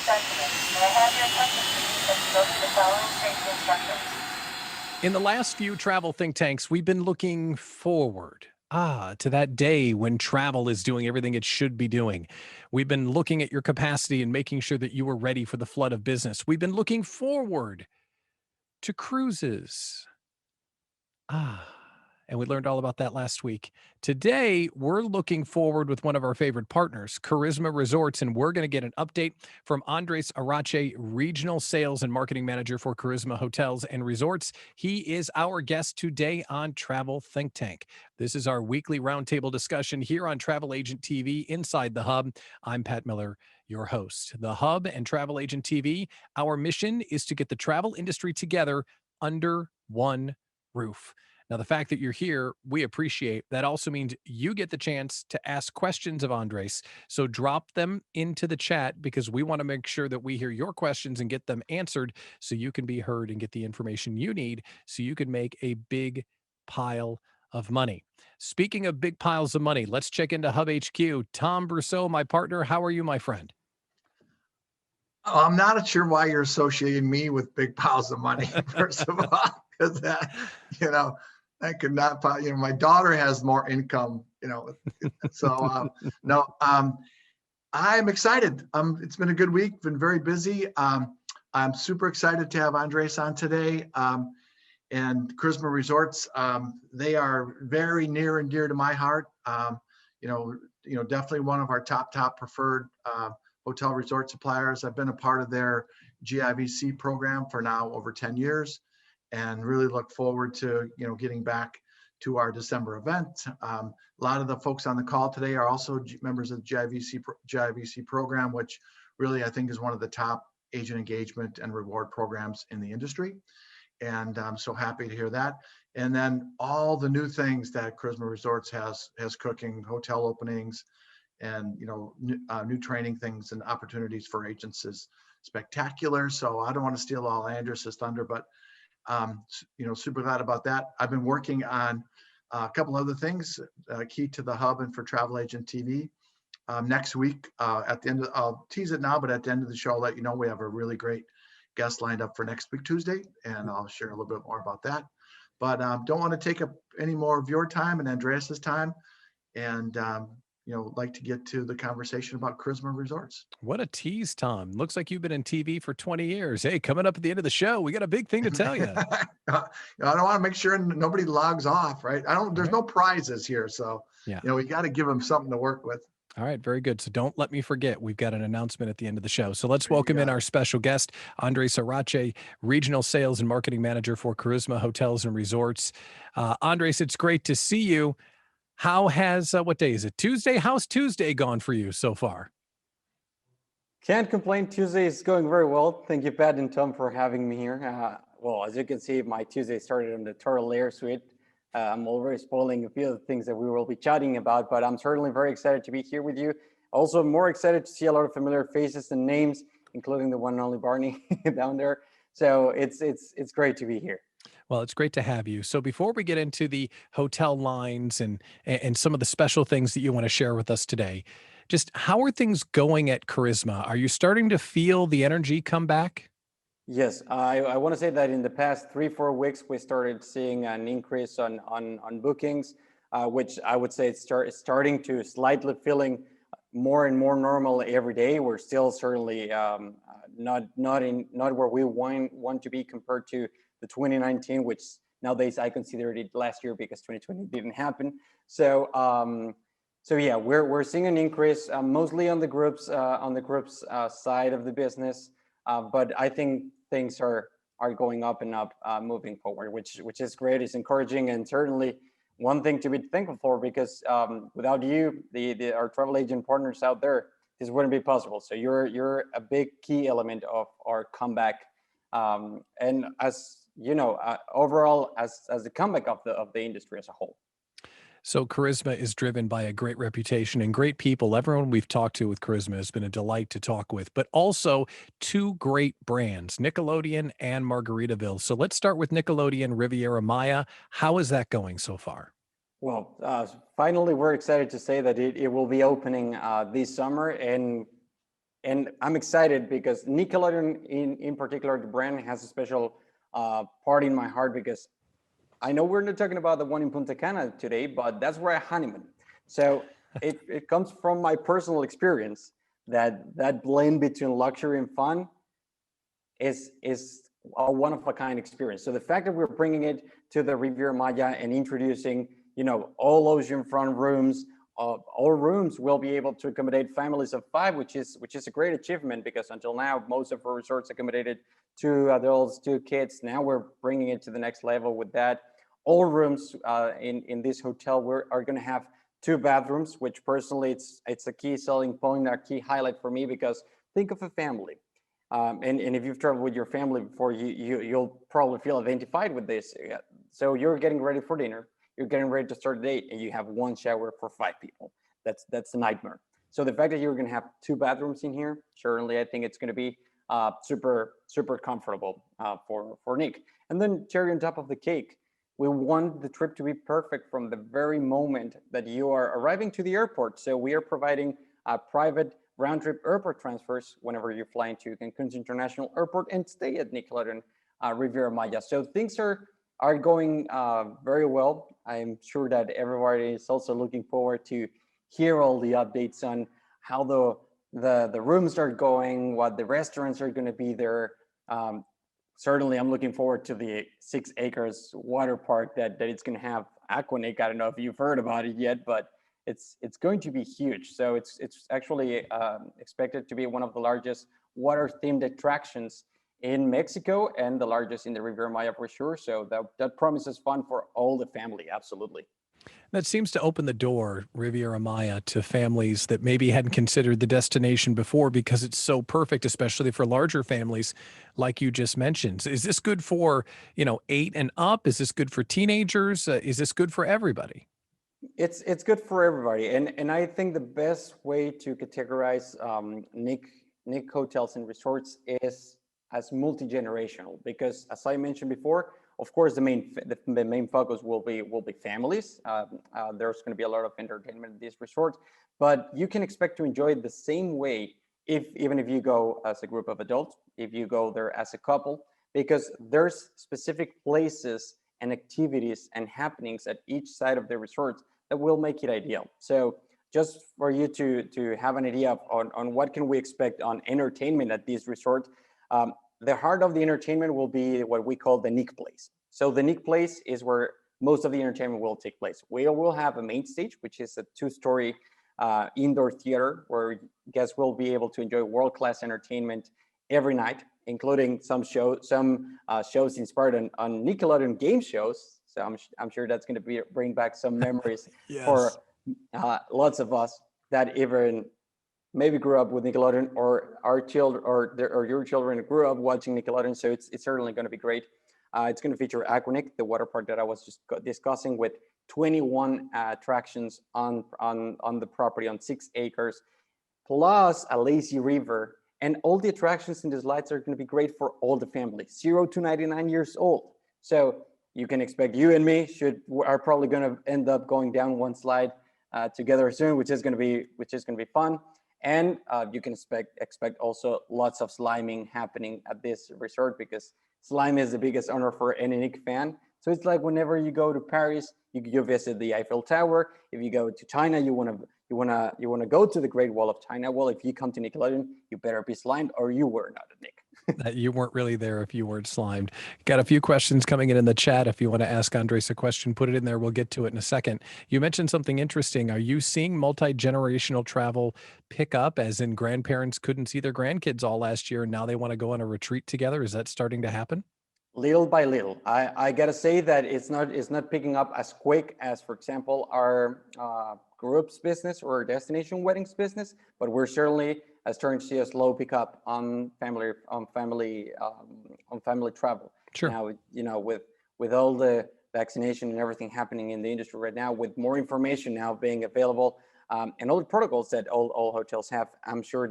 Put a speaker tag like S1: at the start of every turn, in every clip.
S1: gentlemen, may I have your attention please as we go through the following safety instructions.
S2: In the last few travel think tanks, we've been looking forward. To that day when travel is doing everything it should be doing. We've been looking at your capacity and making sure that you were ready for the flood of business. We've been looking forward to cruises. Ah, and we learned all about that last week. Today, we're looking forward with one of our favorite partners, Karisma Resorts, and we're going to get an update from Andres Arrache, Regional Sales and Marketing Manager for Karisma Hotels and Resorts. He is our guest today on Travel Think Tank. This is our weekly roundtable discussion here on Travel Agent TV inside the Hub. I'm Pat Miller, your host. The Hub and Travel Agent TV, our mission is to get the travel industry together under one roof. Now, the fact that you're here, we appreciate. That also means you get the chance to ask questions of Andres. So drop them into the chat because we want to make sure that we hear your questions and get them answered so you can be heard and get the information you need so you can make a big pile of money. Speaking of big piles of money, let's check into Hub HQ. Tom Brussow, my partner, how are you, my friend?
S3: I'm not sure why you're associating me with big piles of money, first of all, because that could not, my daughter has more income, so no, I'm excited. It's been a good week, been very busy. I'm super excited to have Andres on today. And Karisma Resorts, they are very near and dear to my heart. Definitely one of our top preferred hotel resort suppliers. I've been a part of their GIVC program for now over 10 years and really look forward to, getting back to our December event. A lot of the folks on the call today are also members of the GIVC program, which really I think is one of the top agent engagement and reward programs in the industry. And I'm so happy to hear that. And then all the new things that Karisma Resorts has cooking, hotel openings, and new training things and opportunities for agents is spectacular. So I don't want to steal all Andres' thunder, but super glad about that. I've been working on a couple other things key to the Hub and for Travel Agent TV. Next week, at the end, I'll tease it now, but at the end of the show, I'll let you know we have a really great guest lined up for next week, Tuesday, and I'll share a little bit more about that. But don't want to take up any more of your time and Andreas's time, and like to get to the conversation about Karisma Resorts.
S2: What a tease, Tom. Looks like you've been in TV for 20 years. Hey, coming up at the end of the show, we got a big thing to tell you.
S3: I don't want to make sure nobody logs off, right? There's no prizes here. So,
S2: yeah,
S3: we got to give them something to work with.
S2: All right, very good. So don't let me forget, we've got an announcement at the end of the show. So let's welcome in our special guest, Andres Arrache, Regional Sales and Marketing Manager for Karisma Hotels and Resorts. Andres, it's great to see you. How has, what day is it? Tuesday? How's Tuesday gone for you so far?
S4: Can't complain. Tuesday is going very well. Thank you, Pat and Tom, for having me here. Well, as you can see, my Tuesday started in the Turtle Lair Suite. I'm already spoiling a few of the things that we will be chatting about, but I'm certainly very excited to be here with you. Also, more excited to see a lot of familiar faces and names, including the one and only Barney down there. So it's great to be here.
S2: Well, it's great to have you. So before we get into the hotel lines and some of the special things that you want to share with us today, just how are things going at Karisma? Are you starting to feel the energy come back?
S4: Yes, I want to say that in the past 3-4 weeks, we started seeing an increase on bookings, which I would say it's starting to slightly feeling more and more normal every day. We're still certainly not where we want to be compared to the 2019, which nowadays I consider it last year because 2020 didn't happen. So yeah, we're seeing an increase mostly on the groups side of the business, but I think things are going up and up moving forward, which is great. It's encouraging, and certainly one thing to be thankful for, because without you, our travel agent partners out there, this wouldn't be possible. So you're a big key element of our comeback, and as you know, overall as the comeback of the industry as a whole.
S2: So Karisma is driven by a great reputation and great people. Everyone we've talked to with Karisma has been a delight to talk with, but also two great brands, Nickelodeon and Margaritaville. So let's start with Nickelodeon Riviera Maya. How is that going so far?
S4: Well, finally, we're excited to say that it will be opening this summer, and And I'm excited because Nickelodeon in particular, the brand has a special part in my heart because I know we're not talking about the one in Punta Cana today, but that's where I honeymoon. So it comes from my personal experience that blend between luxury and fun is a one of a kind experience. So the fact that we're bringing it to the Riviera Maya and introducing, all oceanfront rooms, all rooms will be able to accommodate families of 5, which is a great achievement because until now most of our resorts accommodated 2 adults, 2 kids. Now we're bringing it to the next level with that. All rooms in this hotel are going to have 2 bathrooms, which personally it's a key selling point, a key highlight for me because think of a family. And if you've traveled with your family before, you'll probably feel identified with this. So you're getting ready for dinner, you're getting ready to start a date, and you have 1 shower for 5 people. That's a nightmare. So the fact that you're going to have 2 bathrooms in here, certainly I think it's going to be super comfortable for Nick. And then cherry on top of the cake, we want the trip to be perfect from the very moment that you are arriving to the airport. So we are providing private round-trip airport transfers whenever you fly into Cancun's International Airport and stay at Nickelodeon Riviera Maya. So things are going very well. I'm sure that everybody is also looking forward to hear all the updates on how the rooms are going, what the restaurants are going to be there. Certainly, I'm looking forward to the 6 acres water park that it's going to have. Aquanic, I don't know if you've heard about it yet, but it's going to be huge. So it's actually expected to be one of the largest water themed attractions in Mexico and the largest in the Riviera Maya for sure. So that promises fun for all the family. Absolutely.
S2: That seems to open the door, Riviera Maya, to families that maybe hadn't considered the destination before because it's so perfect, especially for larger families, like you just mentioned. Is this good for, 8 and up? Is this good for teenagers? Is this good for everybody?
S4: It's good for everybody, and I think the best way to categorize Nick Hotels and Resorts is as multi-generational because, as I mentioned before, of course, the main focus will be families. There's going to be a lot of entertainment at these resorts, but you can expect to enjoy it the same way even if you go as a group of adults, if you go there as a couple, because there's specific places and activities and happenings at each side of the resort that will make it ideal. So just for you to have an idea on what can we expect on entertainment at these resorts, the heart of the entertainment will be what we call the Nick Place. So the Nick Place is where most of the entertainment will take place. We will have a main stage, which is a 2-story indoor theater where guests will be able to enjoy world-class entertainment every night, including some shows inspired on Nickelodeon game shows. So I'm sure that's going to bring back some memories
S2: Yes.
S4: for lots of us that even maybe grew up with Nickelodeon, or our children or your children grew up watching Nickelodeon. So it's certainly going to be great. It's going to feature Aquanic, the water park that I was just discussing, with 21 attractions on the property on 6 acres, plus a lazy river. And all the attractions in the slides are going to be great for all the family, 0 to 99 years old. So you can expect you and me are probably going to end up going down one slide together soon, which is going to be fun. And you can expect also lots of sliming happening at this resort because slime is the biggest honor for any Nick fan. So it's like whenever you go to Paris, you visit the Eiffel Tower. If you go to China, you want to go to the Great Wall of China. Well, if you come to Nickelodeon, you better be slimed or you were not a Nick.
S2: That you weren't really there if you weren't slimed. Got a few questions coming in the chat. If you want to ask Andres a question, put it in there. We'll get to it in a second. You mentioned something interesting. Are you seeing multi-generational travel pick up, as in grandparents couldn't see their grandkids all last year and now they want to go on a retreat together? Is that starting to happen?
S4: Little by little. I gotta say that it's not picking up as quick as, for example, our groups business or destination weddings business, but we're certainly starting to see a slow pickup on family travel.
S2: Sure.
S4: Now, with all the vaccination and everything happening in the industry right now, with more information now being available, and all the protocols that all hotels have, I'm sure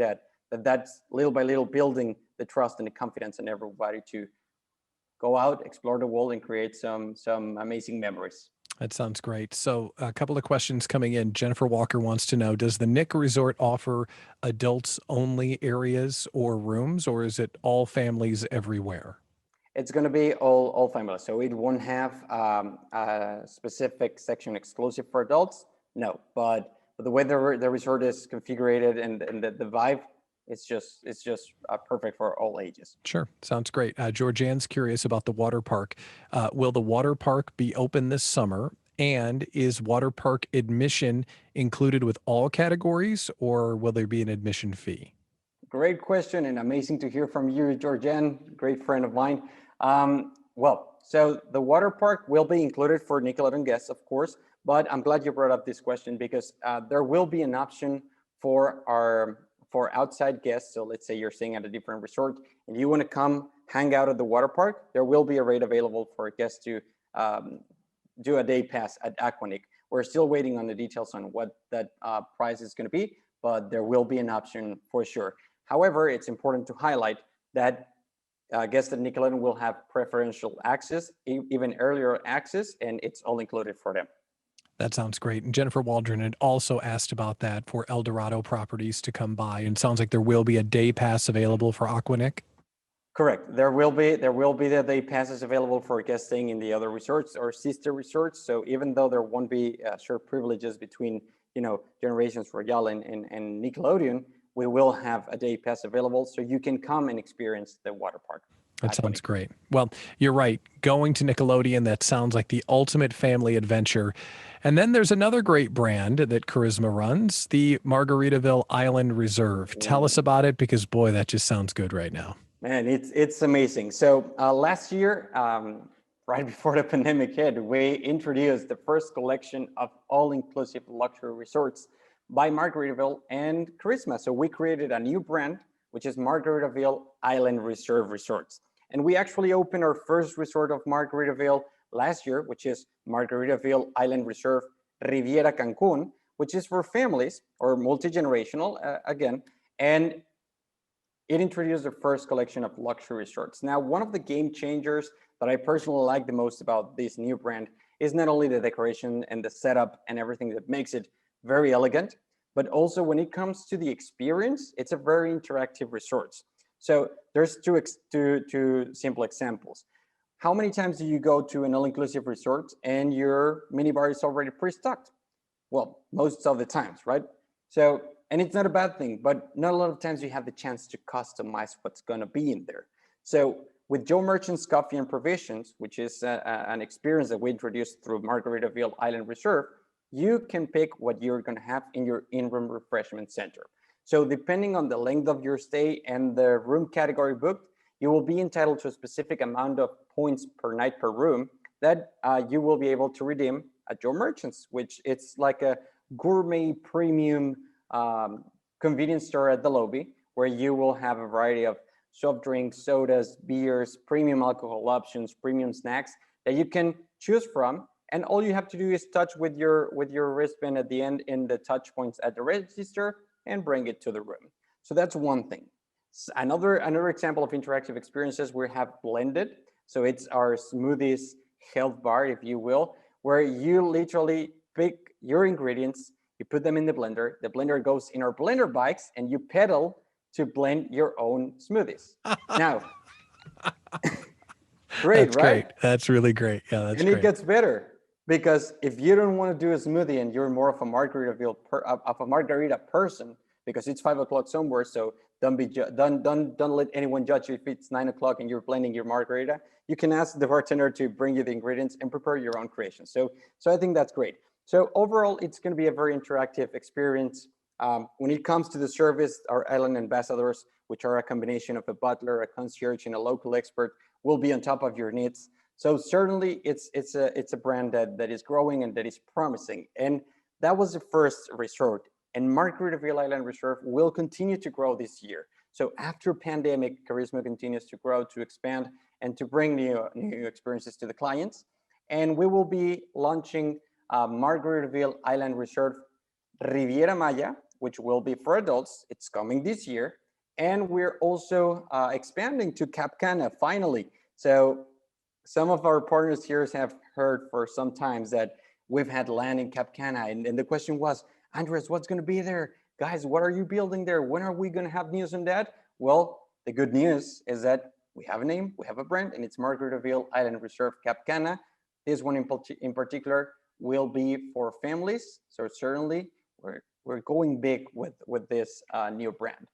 S4: that's little by little building the trust and the confidence in everybody to go out, explore the world, and create some amazing memories.
S2: That sounds great. So, a couple of questions coming in. Jennifer Walker wants to know, does the Nick Resort offer adults only areas or rooms, or is it all families everywhere?
S4: It's going to be all families. So it won't have a specific section exclusive for adults. No, but the way the resort is configured and the vibe, it's just perfect for all ages.
S2: Sure. Sounds great. Georgianne's curious about the water park. Will the water park be open this summer? And is water park admission included with all categories, or will there be an admission fee?
S4: Great question, and amazing to hear from you, Georgianne, great friend of mine. So the water park will be included for Nickelodeon guests, of course, but I'm glad you brought up this question because there will be an option for outside guests. So let's say you're staying at a different resort and you want to come hang out at the water park, there will be a rate available for guests to do a day pass at Aquanic. We're still waiting on the details on what that price is going to be, but there will be an option for sure. However, it's important to highlight that guests at Nickelodeon will have preferential access, even earlier access, and it's all included for them.
S2: That sounds great. And Jennifer Waldron had also asked about that for El Dorado properties to come by. And sounds like there will be a day pass available for Aquanic.
S4: Correct. There will be the day passes available for guests staying in the other resorts or sister resorts. So even though there won't be shared privileges between Generations Royale and Nickelodeon, we will have a day pass available so you can come and experience the water park.
S2: That sounds great. Well, you're right. Going to Nickelodeon, that sounds like the ultimate family adventure. And then there's another great brand that Karisma runs, the Margaritaville Island Reserve. Tell us about it because, boy, that just sounds good right now.
S4: Man, it's amazing. So last year, right before the pandemic hit, we introduced the first collection of all-inclusive luxury resorts by Margaritaville and Karisma. So we created a new brand, which is Margaritaville Island Reserve Resorts. And we actually opened our first resort of Margaritaville last year, which is Margaritaville Island Reserve Riviera Cancun, which is for families or multi-generational, again. And it introduced the first collection of luxury resorts. Now, one of the game changers that I personally like the most about this new brand is not only the decoration and the setup and everything that makes it very elegant, but also when it comes to the experience, it's a very interactive resort. So there's two simple examples. How many times do you go to an all-inclusive resort and your minibar is already pre-stocked? Well, most of the times, right? So, and it's not a bad thing, but not a lot of times you have the chance to customize what's gonna be in there. So with Joe Merchant's Coffee and Provisions, which is an experience that we introduced through Margaritaville Island Reserve, you can pick what you're gonna have in your in-room refreshment center. So depending on the length of your stay and the room category booked, you will be entitled to a specific amount of points per night per room that you will be able to redeem at Joe Merchant's, which it's like a gourmet premium convenience store at the lobby where you will have a variety of soft drinks, sodas, beers, premium alcohol options, premium snacks that you can choose from. And all you have to do is touch with your wristband at the end in the touch points at the register and bring it to the room. So that's one thing. Another example of interactive experiences we have blended. So it's our smoothies health bar, if you will, where you literally pick your ingredients, you put them in the blender goes in our blender bikes, and you pedal to blend your own smoothies. Now, great,
S2: That's
S4: right?
S2: great. That's really great. Yeah, that's
S4: And
S2: great.
S4: it gets better because if you don't want to do a smoothie and you're more of a margarita person, because it's 5 o'clock somewhere, so don't let anyone judge you if it's 9 o'clock and you're blending your margarita. You can ask the bartender to bring you the ingredients and prepare your own creation. So I think that's great. So overall, it's going to be a very interactive experience. When it comes to the service, our island ambassadors, which are a combination of a butler, a concierge, and a local expert, will be on top of your needs. So certainly, it's a brand that is growing and that is promising. And that was the first resort. And Margaritaville Island Reserve will continue to grow this year. So after pandemic, Karisma continues to grow, to expand, and to bring new experiences to the clients. And we will be launching Margaritaville Island Reserve Riviera Maya, which will be for adults. It's coming this year. And we're also expanding to Cap Cana finally. So some of our partners here have heard for some times that we've had land in Cap Cana, and the question was, Andres, what's going to be there? Guys, what are you building there? When are we going to have news on that? Well, the good news is that we have a name, we have a brand, and it's Margaritaville Island Reserve Cap Cana. This one in particular will be for families. So certainly we're going big with this new brand.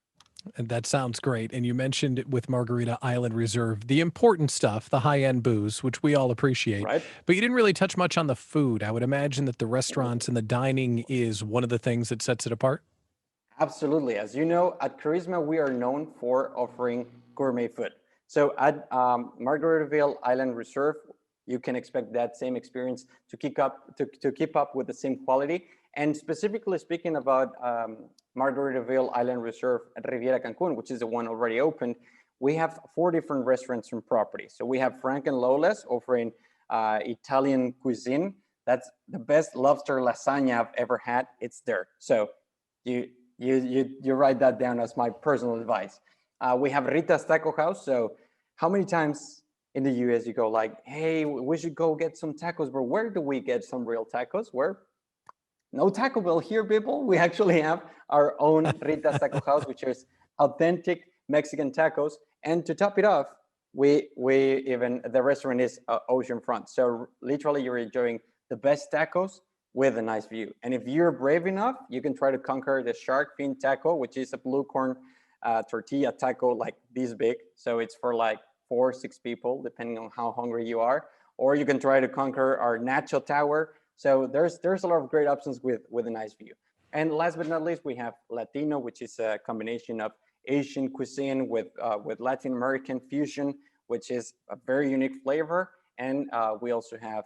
S2: And that sounds great. And you mentioned it with Margarita Island Reserve, the important stuff, the high-end booze, which we all appreciate.
S4: Right.
S2: But you didn't really touch much on the food. I would imagine that the restaurants and the dining is one of the things that sets it apart.
S4: Absolutely. As you know, at Karisma, we are known for offering gourmet food. So at Margaritaville Island Reserve, you can expect that same experience to keep up with the same quality. And specifically speaking about Margaritaville Island Reserve at Riviera Cancun, which is the one already opened, we have 4 different restaurants from property. So we have Frank and Lola's offering Italian cuisine. That's the best lobster lasagna I've ever had. It's there. So you write that down as my personal advice. We have Rita's Taco House. So how many times in the US you go like, hey, we should go get some tacos, but where do we get some real tacos? Where? No Taco Bell here, people. We actually have our own Rita's Taco House, which is authentic Mexican tacos. And to top it off, we even, the restaurant is oceanfront. So literally you're enjoying the best tacos with a nice view. And if you're brave enough, you can try to conquer the shark fin taco, which is a blue corn tortilla taco like this big. So it's for like 4 or 6 people, depending on how hungry you are. Or you can try to conquer our nacho tower. So there's a lot of great options with a nice view. And last but not least, we have Latino, which is a combination of Asian cuisine with Latin American fusion, which is a very unique flavor. And we also have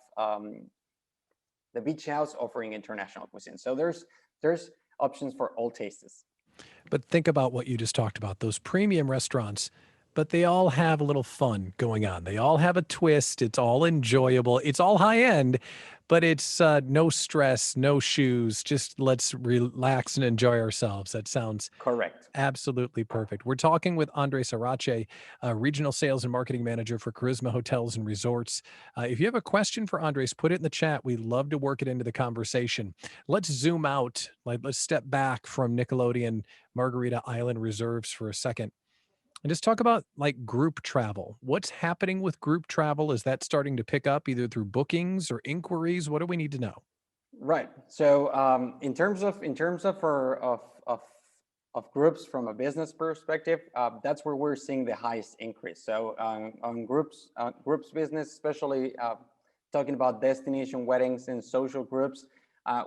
S4: the Beach House offering international cuisine. So there's options for all tastes.
S2: But think about what you just talked about, those premium restaurants, but they all have a little fun going on. They all have a twist. It's all enjoyable. It's all high end, but it's no stress, no shoes. Just let's relax and enjoy ourselves. That sounds
S4: Correct.
S2: absolutely perfect. We're talking with Andres Arrache, Regional Sales and Marketing Manager for Karisma Hotels and Resorts. If you have a question for Andres, put it in the chat. We'd love to work it into the conversation. Let's zoom out. Let's step back from Nickelodeon Margarita Island Reserves for a second and just talk about like group travel. What's happening with group travel? Is that starting to pick up either through bookings or inquiries? What do we need to know?
S4: Right. So in terms of groups from a business perspective, that's where we're seeing the highest increase. So on groups business, especially talking about destination weddings and social groups,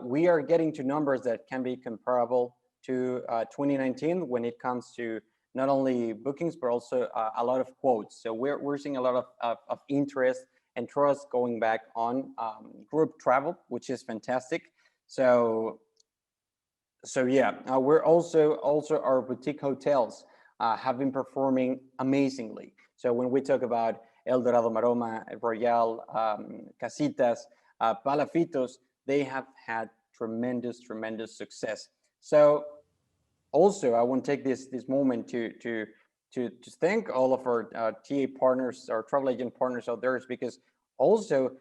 S4: we are getting to numbers that can be comparable to 2019 when it comes to not only bookings, but also a lot of quotes. So we're seeing a lot of interest and trust going back on group travel, which is fantastic. So yeah, we're also our boutique hotels have been performing amazingly. So when we talk about El Dorado Maroma, Royal, Casitas, Palafitos, they have had tremendous success. So also, I want to take this moment to thank all of our TA partners, our travel agent partners out there, because also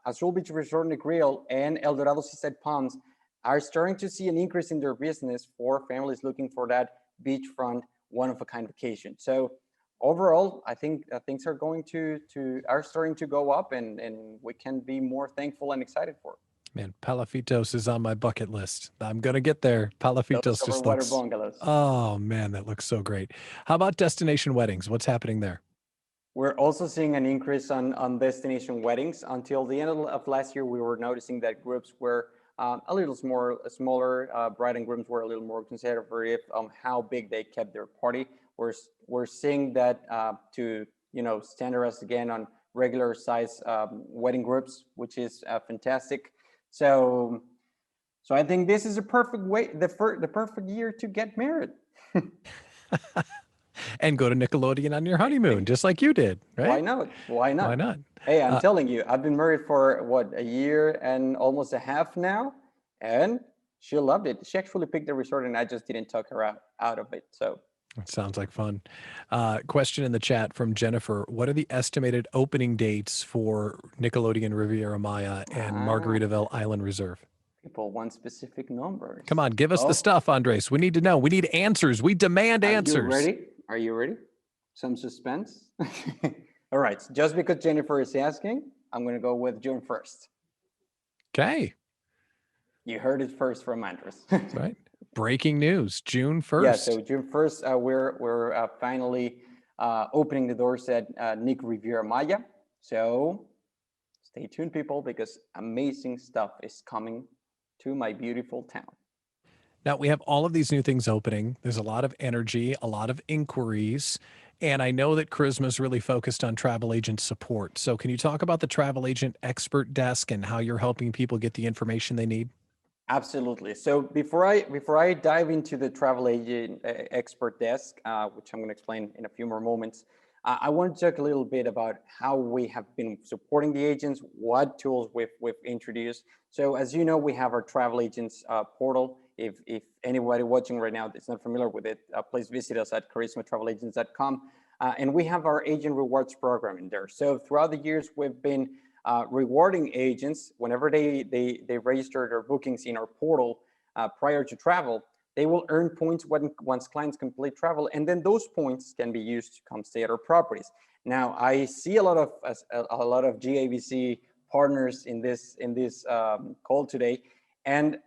S4: Azul Beach Resort and Grill and El Dorado Seaside Palms are starting to see an increase in their business for families looking for that beachfront one-of-a-kind vacation. So overall, I think things are starting to go up, and we can be more thankful and excited for it.
S2: Man, Palafitos is on my bucket list. I'm going to get there. Palafitos just looks...
S4: bungalows.
S2: Oh, man, that looks so great. How about destination weddings? What's happening there?
S4: We're also seeing an increase on destination weddings. Until the end of last year, we were noticing that groups were a little smaller. Bride and grooms were a little more conservative on how big they kept their party. We're seeing that to standardize again on regular size wedding groups, which is fantastic. So I think this is a perfect way, the perfect year to get married.
S2: And go to Nickelodeon on your honeymoon, just like you did, right?
S4: Why not? Why not?
S2: Why not?
S4: Hey, I'm telling you, I've been married for a year and almost a half now, and she loved it. She actually picked the resort, and I just didn't talk her out of it. So
S2: It sounds like fun. Question in the chat from Jennifer. What are the estimated opening dates for Nickelodeon Riviera Maya and
S4: Ah,
S2: Margaritaville Island Reserve?
S4: people want specific numbers.
S2: Come on, give us the
S4: Oh,
S2: stuff, Andres. We need to know. We need answers. We demand
S4: are you
S2: answers.
S4: ready? Are you ready? Some suspense? All right, just because Jennifer is asking, I'm going to go with June 1st.
S2: Okay.
S4: You heard it first from Andres.
S2: That's right. Breaking news, June 1st.
S4: Yeah, so June 1st, we're finally opening the doors at Nick Riviera Maya. So stay tuned, people, because amazing stuff is coming to my beautiful town.
S2: Now we have all of these new things opening. There's a lot of energy, a lot of inquiries. And I know that Karisma is really focused on travel agent support. So can you talk about the travel agent expert desk and how you're helping people get the information they need?
S4: Absolutely. So before I dive into the travel agent expert desk, which I'm going to explain in a few more moments, I want to talk a little bit about how we have been supporting the agents, what tools we've introduced. So as you know, we have our travel agents portal. If anybody watching right now is not familiar with it, please visit us at charismatravelagency.com. And we have our agent rewards program in there. So throughout the years, we've been rewarding agents whenever they register their bookings in our portal prior to travel. They will earn points once clients complete travel, and then those points can be used to come stay at our properties. Now, I see a lot of GAVC partners in this call today, and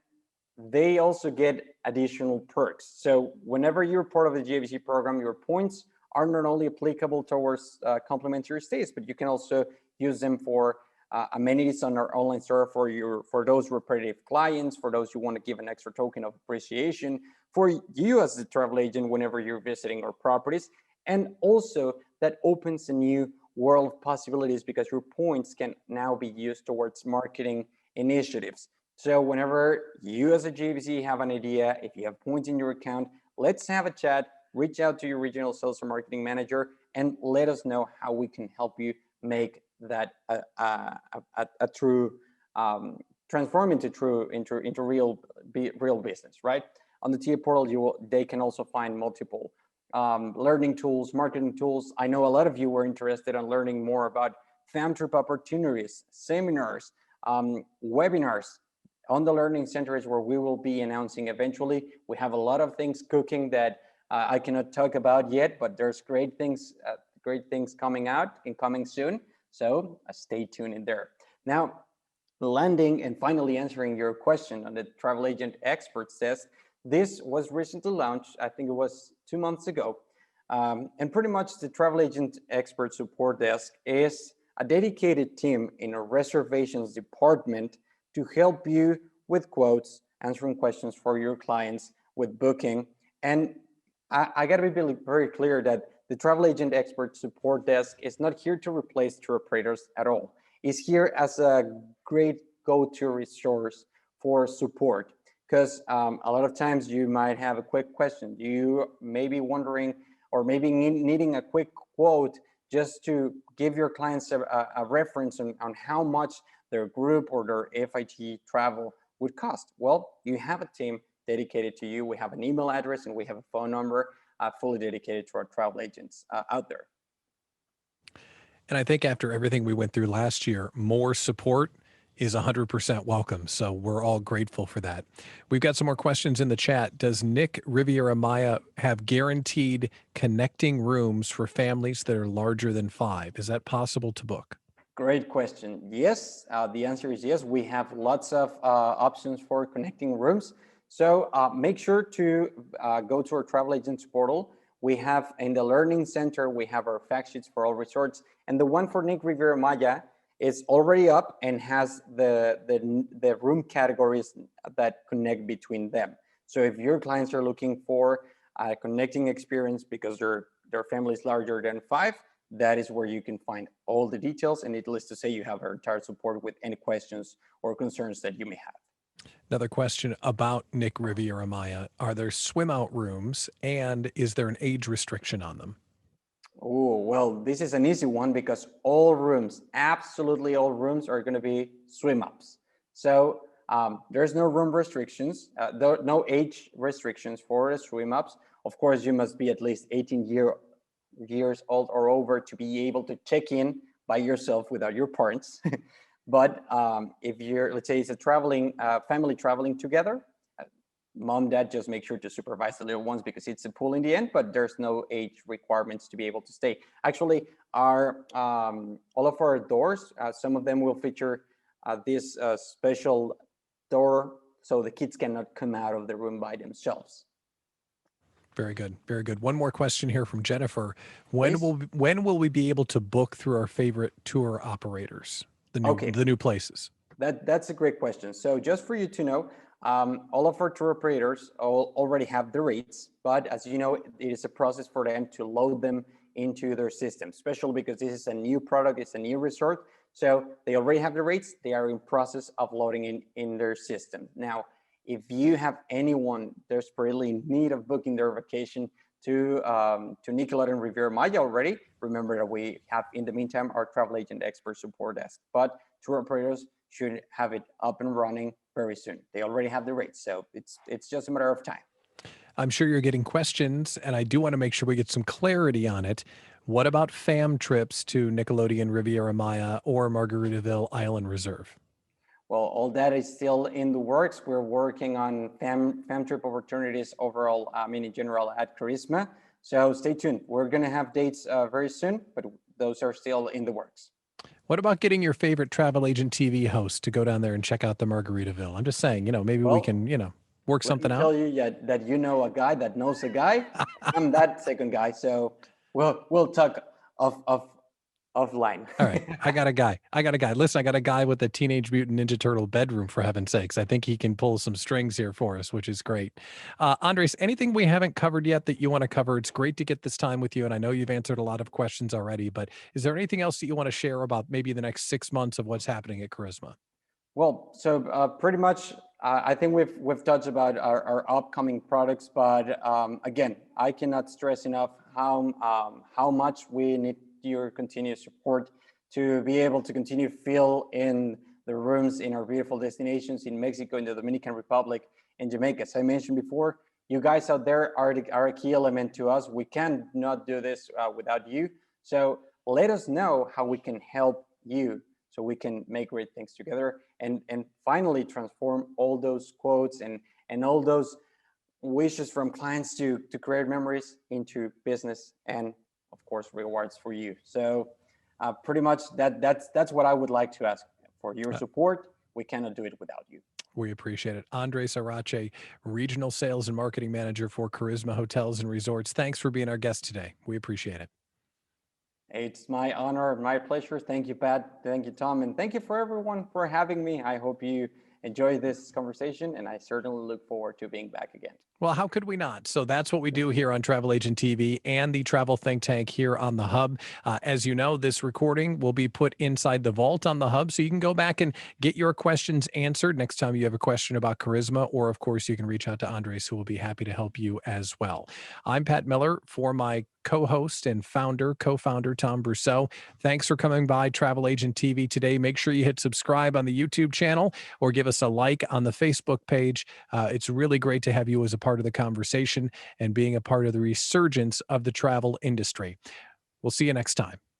S4: they also get additional perks. So whenever you're part of the GAVC program, your points are not only applicable towards complimentary stays, but you can also use them for amenities on our online store for those repetitive clients, for those who want to give an extra token of appreciation, for you as the travel agent whenever you're visiting our properties. And also that opens a new world of possibilities because your points can now be used towards marketing initiatives. So whenever you as a GVC have an idea, if you have points in your account, let's have a chat, reach out to your regional sales or marketing manager, and let us know how we can help you make that a true transform into real business, right? On the TA portal, they can also find multiple learning tools, marketing tools. I know a lot of you were interested in learning more about fam trip opportunities, seminars, webinars. On the learning center is where we will be announcing eventually. We have a lot of things cooking that I cannot talk about yet, but there's great things coming out and coming soon. So stay tuned in there. Now, landing and finally answering your question on the travel agent expert says, this was recently launched, I think it was 2 months ago. And pretty much the travel agent expert support desk is a dedicated team in a reservations department to help you with quotes, answering questions for your clients, with booking. And I gotta be very clear that the travel agent expert support desk is not here to replace tour operators at all. It's here as a great go-to resource for support. Because a lot of times you might have a quick question. You may be wondering or maybe needing a quick quote just to give your clients a reference on how much their group or their FIT travel would cost. Well, you have a team dedicated to you. We have an email address and we have a phone number fully dedicated to our travel agents out there.
S2: And I think after everything we went through last year, more support is 100% welcome. So we're all grateful for that. We've got some more questions in the chat. Does Nick Riviera Maya have guaranteed connecting rooms for families that are larger than 5? Is that possible to book?
S4: Great question. Yes, the answer is yes. We have lots of options for connecting rooms. So make sure to go to our travel agents portal. We have in the learning center, we have our fact sheets for all resorts. And the one for Nick Riviera Maya is already up and has the room categories that connect between them. So if your clients are looking for a connecting experience because their family is larger than 5, that is where you can find all the details. And needless to say, you have our entire support with any questions or concerns that you may have.
S2: Another question about Nick Riviera Maya. Are there swim out rooms and is there an age restriction on them?
S4: Oh, well, this is an easy one because all rooms, absolutely all rooms are going to be swim ups. So there's no room restrictions, no age restrictions for the swim ups. Of course, you must be at least 18 years old or over to be able to check in by yourself without your parents. But if you're, let's say it's a family traveling together, mom, dad, just make sure to supervise the little ones because it's a pool in the end, but there's no age requirements to be able to stay. Actually, all of our doors, some of them will feature this special door so the kids cannot come out of the room by themselves.
S2: Very good. Very good. One more question here from Jennifer.
S4: Please.
S2: When will we be able to book through our favorite tour operators,
S4: Okay.
S2: the new places?
S4: That's a great question. So just for you to know, all of our tour operators already have the rates, but as you know, it is a process for them to load them into their system, especially because this is a new product, it's a new resort. So they already have the rates, they are in process of loading in their system. Now, if you have anyone desperately in need of booking their vacation to Nickelodeon Riviera Maya already, remember that we have, in the meantime, our travel agent expert support desk. But tour operators should have it up and running very soon. They already have the rates, so it's just a matter of time.
S2: I'm sure you're getting questions, and I do want to make sure we get some clarity on it. What about fam trips to Nickelodeon Riviera Maya or Margaritaville Island Reserve?
S4: Well, all that is still in the works. We're working on fam trip opportunities overall, in general at Karisma. So stay tuned. We're going to have dates very soon, but those are still in the works.
S2: What about getting your favorite travel agent TV host to go down there and check out the Margaritaville? I'm just saying, maybe we can, work something
S4: Let me
S2: out.
S4: tell you that you know a guy that knows a guy. I'm that second guy, so we'll talk offline.
S2: All right. I got a guy. Listen, I got a guy with a Teenage Mutant Ninja Turtle bedroom, for heaven's sakes. I think he can pull some strings here for us, which is great. Andres, anything we haven't covered yet that you want to cover? It's great to get this time with you. And I know you've answered a lot of questions already, but is there anything else that you want to share about maybe the next 6 months of what's happening at Karisma?
S4: Well, so pretty much, I think we've touched about our upcoming products, but again, I cannot stress enough how much we need your continued support to be able to continue fill in the rooms in our beautiful destinations in Mexico, in the Dominican Republic, and Jamaica. As I mentioned before, you guys out there are a key element to us. We cannot do this without you. So let us know how we can help you so we can make great things together and finally transform all those quotes and all those wishes from clients to create memories into business and of course rewards for you. So pretty much that's what I would like to ask for your support. We cannot do it without you.
S2: We appreciate it. Andres Arrache, Regional Sales and Marketing Manager for Karisma Hotels and Resorts. Thanks for being our guest today. We appreciate it.
S4: It's my honor, my pleasure. Thank you, Pat. Thank you, Tom. And thank you for everyone for having me. I hope you enjoyed this conversation, and I certainly look forward to being back again.
S2: Well, how could we not? So that's what we do here on Travel Agent TV and the Travel Think Tank here on the Hub. As you know, this recording will be put inside the vault on the Hub, so you can go back and get your questions answered next time you have a question about Karisma, or of course, you can reach out to Andres, who will be happy to help you as well. I'm Pat Miller for my co-host and co-founder, Tom Brussow. Thanks for coming by Travel Agent TV today. Make sure you hit subscribe on the YouTube channel or give us a like on the Facebook page. It's really great to have you as a part of the conversation and being a part of the resurgence of the travel industry. We'll see you next time.